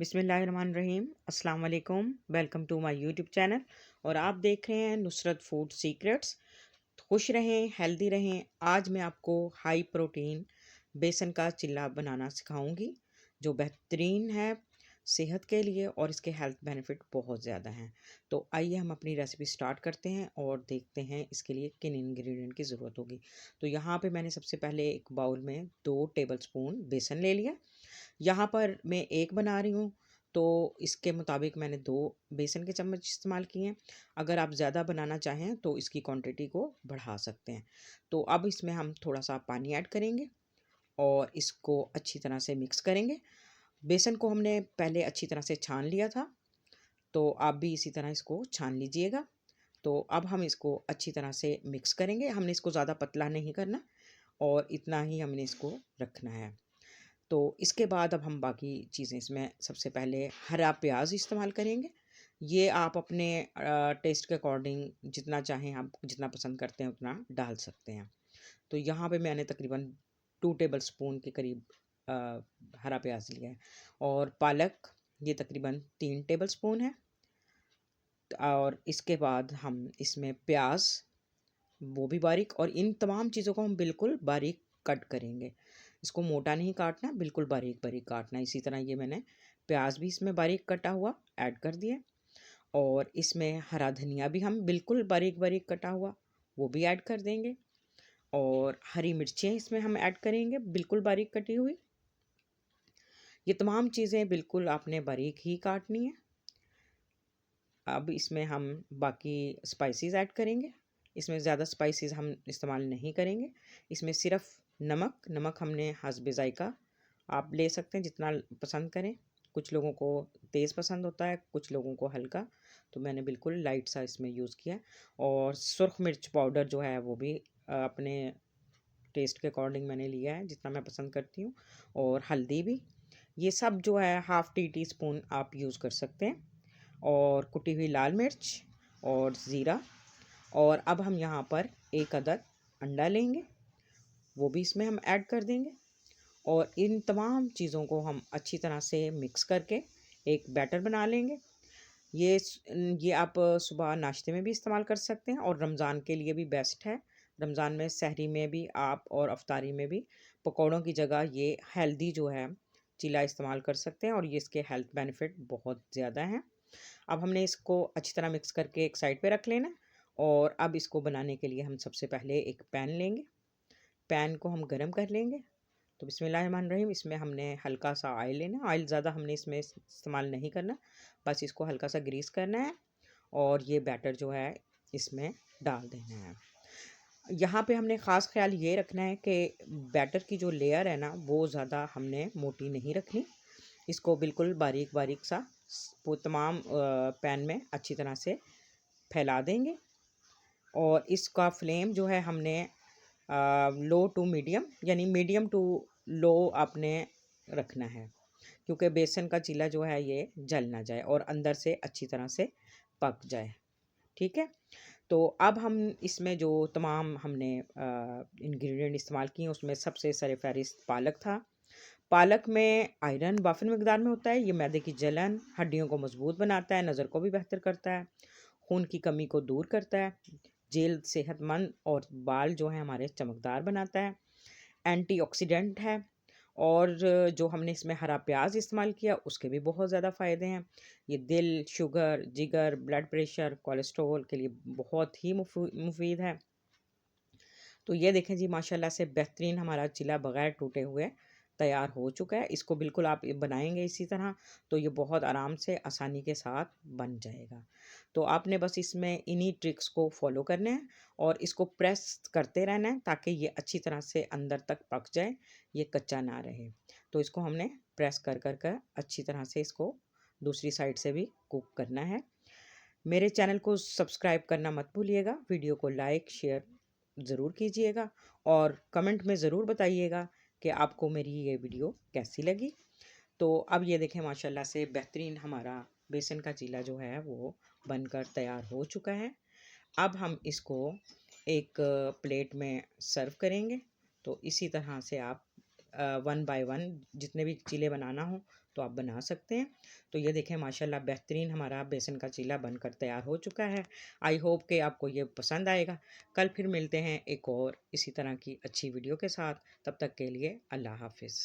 बिस्मिल्लाहिर्रहमानिर्रहीम अस्सलाम वालेकुम। Welcome to my YouTube channel और आप देख रहे हैं नुसरत फूड सीक्रेट्स। खुश रहें, हेल्दी रहें। आज मैं आपको हाई प्रोटीन बेसन का चिल्ला बनाना सिखाऊंगी जो बेहतरीन है सेहत के लिए और इसके हेल्थ बेनिफिट बहुत ज़्यादा हैं। तो आइए हम अपनी रेसिपी स्टार्ट करते हैं और देखते हैं इसके लिए किन इंग्रेडिएंट की ज़रूरत होगी। तो यहाँ पे मैंने सबसे पहले एक बाउल में 2 टेबलस्पून बेसन ले लिया। यहाँ पर मैं एक बना रही हूँ तो इसके मुताबिक मैंने 2 बेसन के चम्मच इस्तेमाल किए हैं। अगर आप ज़्यादा बनाना चाहें तो इसकी क्वांटिटी को बढ़ा सकते हैं। तो अब इसमें हम थोड़ा सा पानी ऐड करेंगे और इसको अच्छी तरह से मिक्स करेंगे। बेसन को हमने पहले अच्छी तरह से छान लिया था, तो आप भी इसी तरह इसको छान लीजिएगा। तो अब हम इसको अच्छी तरह से मिक्स करेंगे। हमने इसको ज़्यादा पतला नहीं करना और इतना ही हमने इसको रखना है। तो इसके बाद अब हम बाकी चीज़ें इसमें सबसे पहले हरा प्याज इस्तेमाल करेंगे। ये आप अपने टेस्ट के अकॉर्डिंग जितना चाहें, आप जितना पसंद करते हैं उतना डाल सकते हैं। तो यहाँ पे मैंने तकरीबन 2 टेबल स्पून के करीब अ, हरा प्याज लिया है और पालक ये तकरीबन 3 टेबल स्पून है। और इसके बाद हम इसमें प्याज वो भी बारीक, और इन तमाम चीज़ों को हम बिल्कुल बारीक कट करेंगे। इसको मोटा नहीं काटना, बिल्कुल बारीक बारीक काटना। इसी तरह ये मैंने प्याज भी इसमें बारीक कटा हुआ ऐड कर दिया और इसमें हरा धनिया भी हम बिल्कुल बारीक बारीक कटा हुआ वो भी ऐड कर देंगे और हरी मिर्चें इसमें हम ऐड करेंगे बिल्कुल बारीक कटी हुई। ये तमाम चीज़ें बिल्कुल आपने बारीक ही काटनी है। अब इसमें हम बाकी स्पाइसेस ऐड करेंगे। इसमें ज़्यादा स्पाइसेस हम इस्तेमाल नहीं करेंगे। इसमें सिर्फ नमक हमने हस्बे ज़ायक़ा आप ले सकते हैं जितना पसंद करें। कुछ लोगों को तेज़ पसंद होता है, कुछ लोगों को हल्का, तो मैंने बिल्कुल लाइट सा इसमें यूज़ किया। और सुर्ख मिर्च पाउडर जो है वो भी अपने टेस्ट के अकॉर्डिंग मैंने लिया है जितना मैं पसंद करती हूँ। और हल्दी भी, ये सब जो है हाफ़ टी स्पून आप यूज़ कर सकते हैं। और कुटी हुई लाल मिर्च और ज़ीरा। और अब हम यहाँ पर एक अदद अंडा लेंगे, वो भी इसमें हम ऐड कर देंगे और इन तमाम चीज़ों को हम अच्छी तरह से मिक्स करके एक बैटर बना लेंगे। ये ये आप सुबह नाश्ते में भी इस्तेमाल कर सकते हैं और रमज़ान के लिए भी बेस्ट है। रमज़ान में सहरी में भी आप और अफ्तारी में भी पकौड़ों की जगह ये हेल्दी जो है चीला इस्तेमाल कर सकते हैं और ये इसके हेल्थ बेनिफिट बहुत ज़्यादा हैं। अब हमने इसको अच्छी तरह मिक्स करके एक साइड पे रख लेना है और अब इसको बनाने के लिए हम सबसे पहले एक पैन लेंगे। पैन को हम गरम कर लेंगे। तो बिस्मिल्लाहिर्रहमानिर्रहीम, इसमें हमने हल्का सा ऑयल लेना। ऑयल ज़्यादा हमने इसमें इस्तेमाल नहीं करना, बस इसको हल्का सा ग्रीस करना है और ये बैटर जो है इसमें डाल देना है। यहाँ पे हमने ख़ास ख्याल ये रखना है कि बैटर की जो लेयर है ना वो ज़्यादा हमने मोटी नहीं रखनी। इसको बिल्कुल बारीक बारीक सा वो तमाम पैन में अच्छी तरह से फैला देंगे और इसका फ्लेम जो है हमने लो टू मीडियम, यानी मीडियम टू लो आपने रखना है, क्योंकि बेसन का चीला जो है ये जल ना जाए और अंदर से अच्छी तरह से पक जाए। ठीक है। तो अब हम इसमें जो तमाम हमने इंग्रेडिएंट इस्तेमाल किए उसमें सबसे सरफ़हरिस्त पालक था। पालक में आयरन वाफ़िर मकदार में होता है। ये मैदे की जलन, हड्डियों को मज़बूत बनाता है, नज़र को भी बेहतर करता है, खून की कमी को दूर करता है, जल्द सेहतमंद और बाल जो हैं हमारे चमकदार बनाता है, एंटीऑक्सीडेंट है। और जो हमने इसमें हरा प्याज इस्तेमाल किया उसके भी बहुत ज़्यादा फ़ायदे हैं। ये दिल, शुगर, जिगर, ब्लड प्रेशर, कोलेस्ट्रॉल के लिए बहुत ही मुफीद है। तो ये देखें जी, माशाल्लाह से बेहतरीन हमारा चिला बग़ैर टूटे हुए तैयार हो चुका है। इसको बिल्कुल आप बनाएंगे इसी तरह तो ये बहुत आराम से आसानी के साथ बन जाएगा। तो आपने बस इसमें इन्हीं ट्रिक्स को फॉलो करना है और इसको प्रेस करते रहना है ताकि ये अच्छी तरह से अंदर तक पक जाए, ये कच्चा ना रहे। तो इसको हमने प्रेस कर कर कर अच्छी तरह से इसको दूसरी साइड से भी कुक करना है। मेरे चैनल को सब्सक्राइब करना मत भूलिएगा, वीडियो को लाइक शेयर ज़रूर कीजिएगा और कमेंट में ज़रूर बताइएगा कि आपको मेरी ये वीडियो कैसी लगी। तो अब ये देखें, माशाल्लाह से बेहतरीन हमारा बेसन का चीला जो है वो बनकर तैयार हो चुका है। अब हम इसको एक प्लेट में सर्व करेंगे। तो इसी तरह से आप वन बाय वन जितने भी चीले बनाना हो तो आप बना सकते हैं। तो ये देखें माशाल्लाह बेहतरीन हमारा बेसन का चीला बनकर तैयार हो चुका है। आई होप कि आपको ये पसंद आएगा। कल फिर मिलते हैं एक और इसी तरह की अच्छी वीडियो के साथ। तब तक के लिए अल्लाह हाफिज़।